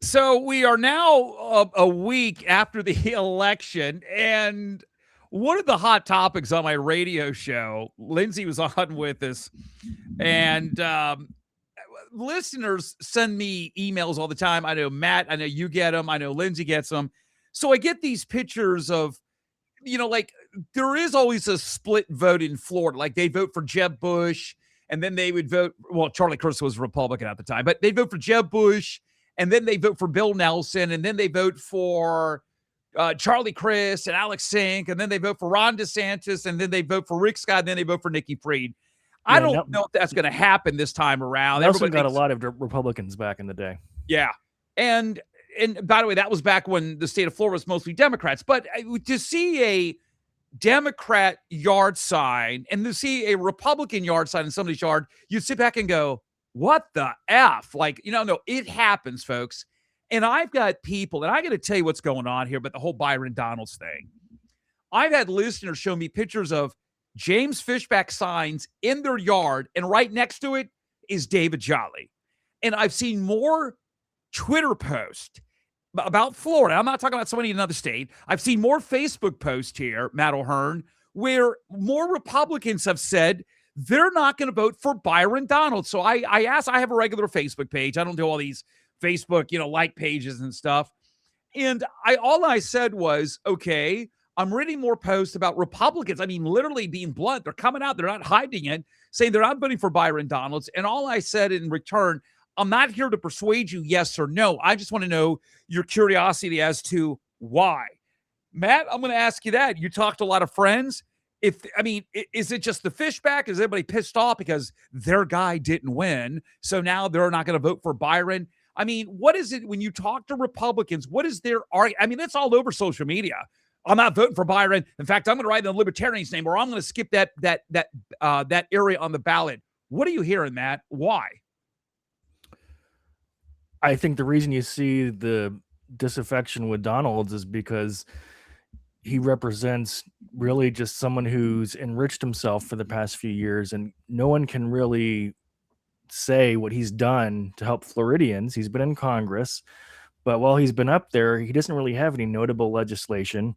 So we are now a week after the election, and one of the hot topics on my radio show, Lindsay was on with us, and listeners send me emails all the time. I know Matt, I know you get them, I know Lindsay gets them. So I get these pictures of, like there is always a split vote in Florida. Like they vote for Jeb Bush, and then they would vote. Well, Charlie Crist was Republican at the time, but they'd vote for Jeb Bush, and then they vote for Bill Nelson, and then they vote for Charlie Crist and Alex Sink, and then they vote for Ron DeSantis, and then they vote for Rick Scott, and then they vote for Nikki Fried. I don't know if that's going to happen this time around. Nelson got a lot of Republicans back in the day. Yeah. And by the way, that was back when the state of Florida was mostly Democrats. But to see a Democrat yard sign and to see a Republican yard sign in somebody's yard, you sit back and go, what the F? Like, no, it happens, folks. And I've got people, and I got to tell you what's going on here, but the whole Byron Donalds thing. I've had listeners show me pictures of James Fishback signs in their yard, and right next to it is David Jolly. And I've seen more Twitter posts about Florida. I'm not talking about somebody in another state. I've seen more Facebook posts here, Matt O'Hearn, where more Republicans have said they're not going to vote for Byron Donalds. So I asked, I have a regular Facebook page. I don't do all these Facebook, like pages and stuff. And all I said was, okay, I'm reading more posts about Republicans. I mean, literally being blunt. They're coming out. They're not hiding it, saying they're not voting for Byron Donalds. And all I said in return, I'm not here to persuade you yes or no. I just want to know your curiosity as to why. Matt, I'm going to ask you that. You talked to a lot of friends. Is it just the Fishback? Is everybody pissed off because their guy didn't win? So now they're not going to vote for Byron? I mean, what is it when you talk to Republicans? What is their argument? I mean, it's all over social media. I'm not voting for Byron. In fact, I'm going to write in the Libertarian's name, or I'm going to skip that area on the ballot. What are you hearing, Matt? Why? I think the reason you see the disaffection with Donalds is because he represents really just someone who's enriched himself for the past few years, and no one can really say what he's done to help Floridians. He's been in Congress, but while he's been up there, he doesn't really have any notable legislation.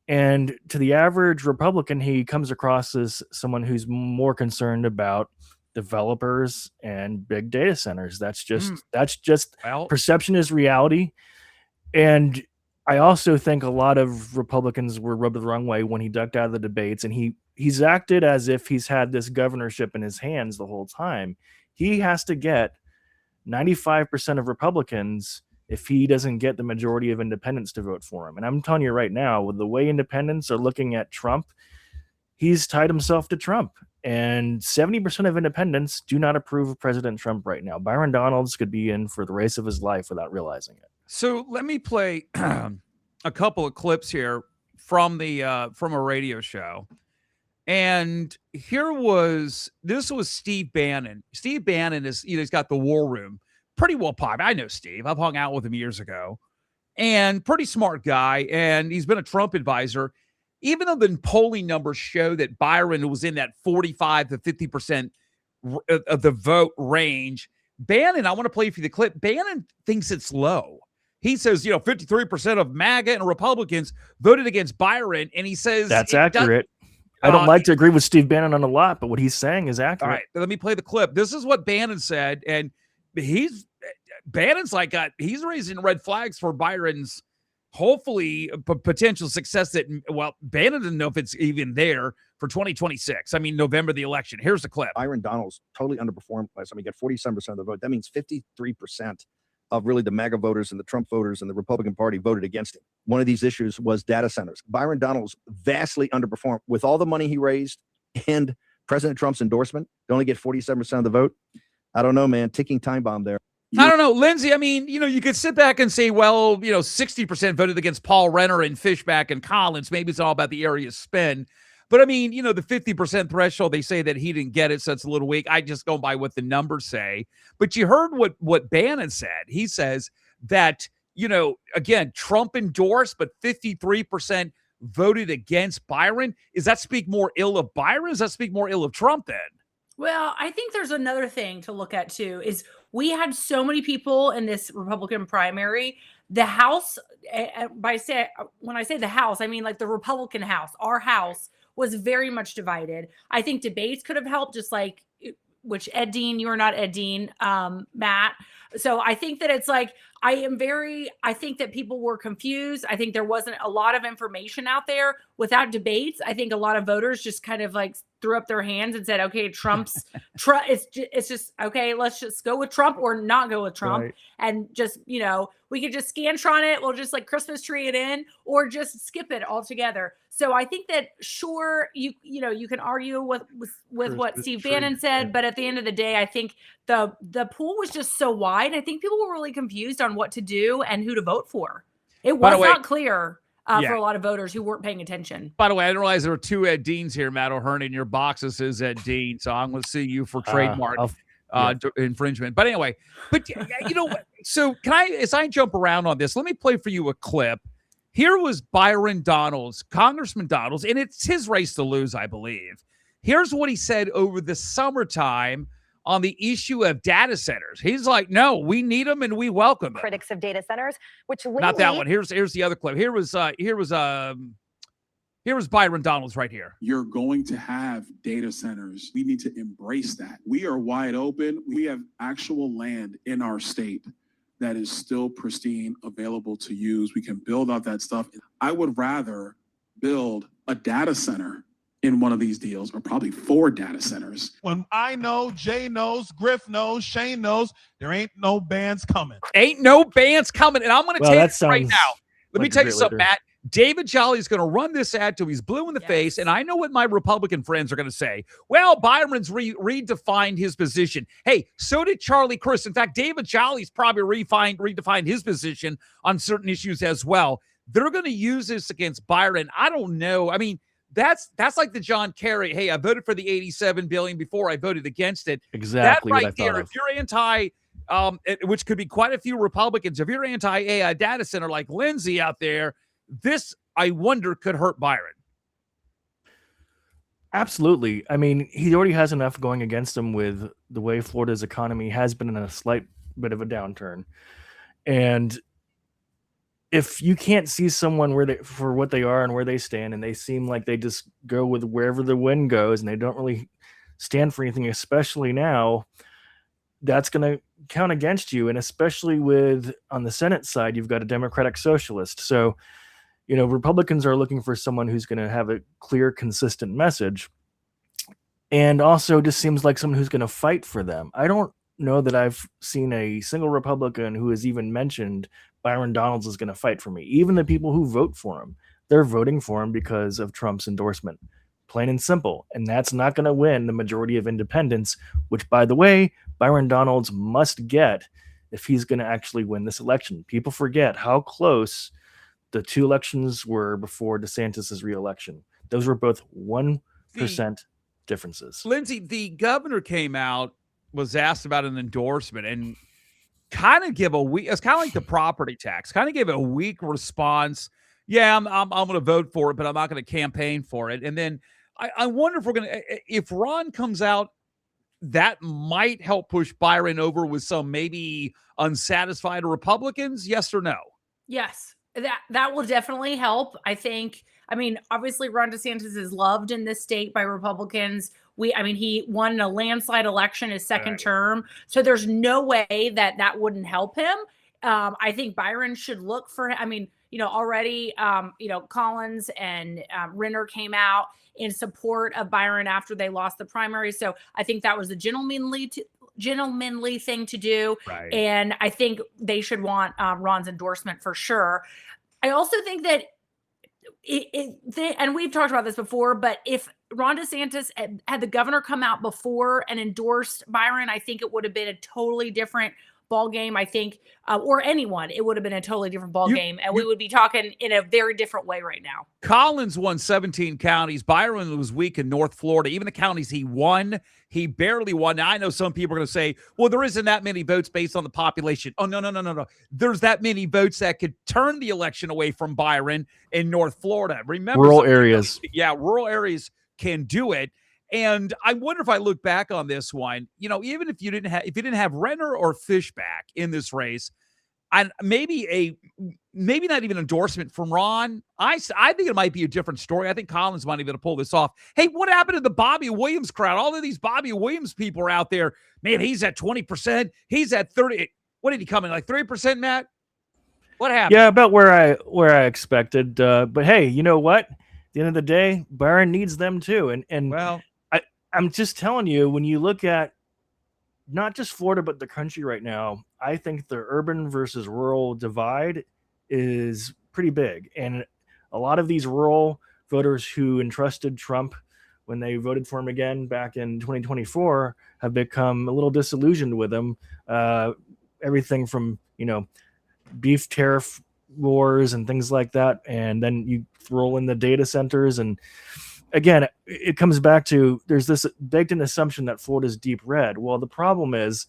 And to the average Republican, he comes across as someone who's more concerned about developers and big data centers. That's just perception is reality. And I also think a lot of Republicans were rubbed the wrong way when he ducked out of the debates, and he's acted as if he's had this governorship in his hands the whole time. He has to get 95% of Republicans if he doesn't get the majority of independents to vote for him. And I'm telling you right now, with the way independents are looking at Trump, he's tied himself to Trump. And 70% of independents do not approve of President Trump right now. Byron Donalds could be in for the race of his life without realizing it. So let me play a couple of clips here from a radio show. And this was Steve Bannon. Steve Bannon is, he's got the War Room. Pretty well popular. I know Steve. I've hung out with him years ago. And pretty smart guy. And he's been a Trump advisor. Even though the polling numbers show that Byron was in that 45 to 50% of the vote range, Bannon, I want to play for you the clip. Bannon thinks it's low. He says, 53% of MAGA and Republicans voted against Byron. And he says that's accurate. I don't like to agree with Steve Bannon on a lot, but what he's saying is accurate. All right, let me play the clip. This is what Bannon said. And Bannon's like, he's raising red flags for Byron's hopefully potential success Bannon doesn't know if it's even there for 2026. I mean, November, the election. Here's the clip. Byron Donalds totally underperformed last time. He got 47% of the vote. That means 53% of really the MAGA voters and the Trump voters and the Republican Party voted against him. One of these issues was data centers. Byron Donalds vastly underperformed with all the money he raised and President Trump's endorsement. They only get 47% of the vote. I don't know, man. Ticking time bomb there. I don't know, Lindsay. I mean, you could sit back and say, well, 60% voted against Paul Renner and Fishback and Collins. Maybe it's all about the area spin. But I mean, the 50% threshold, they say that he didn't get it, so it's a little weak. I just go by what the numbers say. But you heard what Bannon said. He says that, again, Trump endorsed, but 53% voted against Byron. Does that speak more ill of Byron? Does that speak more ill of Trump then? Well, I think there's another thing to look at too is we had so many people in this Republican primary. The House, when I say the House, I mean like the Republican House. Our House was very much divided. I think debates could have helped, just like which Ed Dean, you are not Ed Dean, Matt. So I think that it's like I think that people were confused. I think there wasn't a lot of information out there without debates. I think a lot of voters just kind of like threw up their hands and said, okay, Trump, it's just, okay, let's just go with Trump or not go with Trump. Right. And just, we could just Scantron it. We'll just like Christmas tree it in or just skip it altogether. So I think that sure, you can argue with what Steve Bannon said, but at the end of the day, I think the pool was just so wide. I think people were really confused on what to do and who to vote for. It was not clear for a lot of voters who weren't paying attention. By the way, I didn't realize there were two Ed Deans here, Matt O'Hearn. In your boxes is Ed Dean, so I'm going to sue you for trademark infringement. But anyway, so can I, as I jump around on this, let me play for you a clip. Here was Byron Donalds, Congressman Donalds, and it's his race to lose, I believe. Here's what he said over the summertime on the issue of data centers. He's like, no, we need them and we welcome them. Critics of data centers, which lately... Not that one. Here's the other clip. Here was Byron Donalds right here. You're going to have data centers. We need to embrace that. We are wide open. We have actual land in our state that is still pristine, available to use. We can build out that stuff. I would rather build a data center in one of these deals, or probably 4 data centers. When I know, Jay knows, Griff knows, Shane knows, there ain't no bans coming. Ain't no bans coming. And I'm going to tell you right now. Let me tell you something, Matt. David Jolly's going to run this ad till he's blue in the face, and I know what my Republican friends are going to say. Well, Byron's redefined his position. Hey, so did Charlie Crist. In fact, David Jolly's probably redefined his position on certain issues as well. They're going to use this against Byron. I don't know. I mean, that's like the John Kerry. Hey, I voted for the $87 billion before I voted against it. Exactly. That right there. If you're anti, which could be quite a few Republicans, if you're anti a data center like Lindsay out there, this, I wonder, could hurt Byron. Absolutely. I mean, he already has enough going against him with the way Florida's economy has been in a slight bit of a downturn. And if you can't see someone for what they are and where they stand, and they seem like they just go with wherever the wind goes and they don't really stand for anything, especially now, that's going to count against you. And especially on the Senate side, you've got a Democratic socialist. So, Republicans are looking for someone who's going to have a clear, consistent message, and also just seems like someone who's going to fight for them. I don't know that I've seen a single Republican who has even mentioned Byron Donalds is going to fight for me. Even the people who vote for him, they're voting for him because of Trump's endorsement, plain and simple. And that's not going to win the majority of independents, which, by the way, Byron Donalds must get if he's going to actually win this election. People forget how close the 2 elections were before DeSantis's reelection. Those were both 1% differences. Lindsay, the governor came out, was asked about an endorsement, and kind of give a weak, it's kind of like the property tax, kind of gave a weak response. Yeah, I'm going to vote for it, but I'm not going to campaign for it. And then I wonder if Ron comes out, that might help push Byron over with some maybe unsatisfied Republicans. Yes or no? Yes. That will definitely help. I mean, obviously Ron DeSantis is loved in this state by Republicans. He won a landslide election his second term. So there's no way that wouldn't help him. I think Byron should look for, already, Collins and Renner came out in support of Byron after they lost the primary. So I think that was a gentlemanly thing to do. Right. And I think they should want Ron's endorsement for sure. I also think that and we've talked about this before, but if Ron DeSantis had the governor come out before and endorsed Byron, I think it would have been a totally different ball game. I think, or anyone, it would have been a totally different ball game, and we would be talking in a very different way right now. Collins won 17 counties. Byron was weak in North Florida. Even the counties he won, he barely won. Now, I know some people are going to say, well, there isn't that many votes based on the population. Oh, no. There's that many votes that could turn the election away from Byron in North Florida. Remember, rural areas. Yeah, rural areas can do it. And I wonder if I look back on this one, even if you didn't have Renner or Fishback in this race, and maybe not even endorsement from Ron. I think it might be a different story. I think Collins might be able to pull this off. Hey, what happened to the Bobby Williams crowd? All of these Bobby Williams people are out there. Man, he's at 20%. He's at 30. What did he come in, like 3%, Matt? What happened? Yeah, about where I expected. But hey, you know what? At the end of the day, Byron needs them too. And Well, I'm just telling you, when you look at not just Florida, but the country right now, I think the urban versus rural divide is pretty big. And a lot of these rural voters who entrusted Trump when they voted for him again back in 2024 have become a little disillusioned with him. Everything from, beef tariff wars and things like that. And then you throw in the data centers. And again, it comes back to there's this baked in assumption that Florida's deep red. Well, the problem is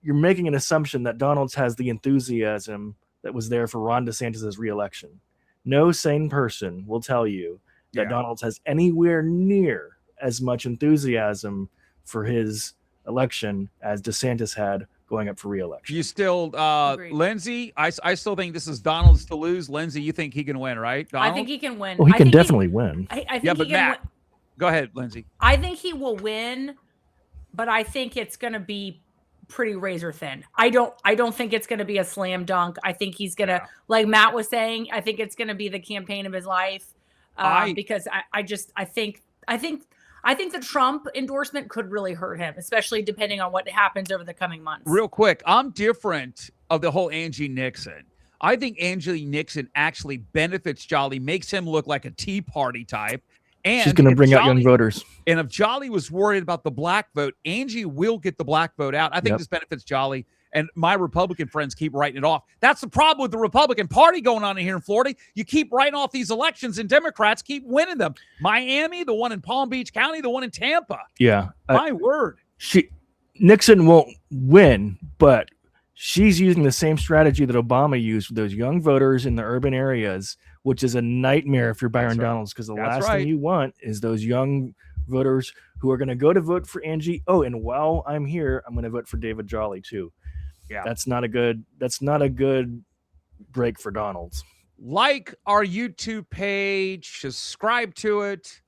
you're making an assumption that Donalds has the enthusiasm that was there for Ron DeSantis' reelection. No sane person will tell you that Donalds has anywhere near as much enthusiasm for his election as DeSantis had going up for reelection. You still, Agreed. Lindsay, I still think this is Donald's to lose. Lindsay, you think he can win, right? Donald? I think he can win. Well, he I can think definitely win. I think Yeah, he but can Matt, win. go ahead, Lindsay. I think he will win, but I think it's going to be pretty razor thin. I don't think it's going to be a slam dunk. I think he's going to, like Matt was saying, I think it's going to be the campaign of his life. Because I think the Trump endorsement could really hurt him, especially depending on what happens over the coming months. Real quick, I'm different of the whole Angie Nixon. I think Angie Nixon actually benefits Jolly, makes him look like a Tea Party type. And she's going to bring out young voters. And if Jolly was worried about the black vote, Angie will get the black vote out. I think this benefits Jolly. And my Republican friends keep writing it off. That's the problem with the Republican Party going on in here in Florida. You keep writing off these elections, and Democrats keep winning them. Miami, the one in Palm Beach County, the one in Tampa. Yeah. My word. Nixon won't win, but she's using the same strategy that Obama used with those young voters in the urban areas, which is a nightmare if you're Byron Donalds, because the last thing you want is those young voters who are going to go to vote for Angie. Oh, and while I'm here, I'm going to vote for David Jolly too. Yeah, that's not a good break for Donalds. Like our YouTube page, subscribe to it,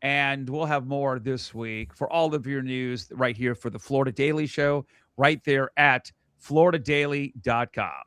and we'll have more this week for all of your news right here for the Florida Daily Show, right there at floridadaily.com.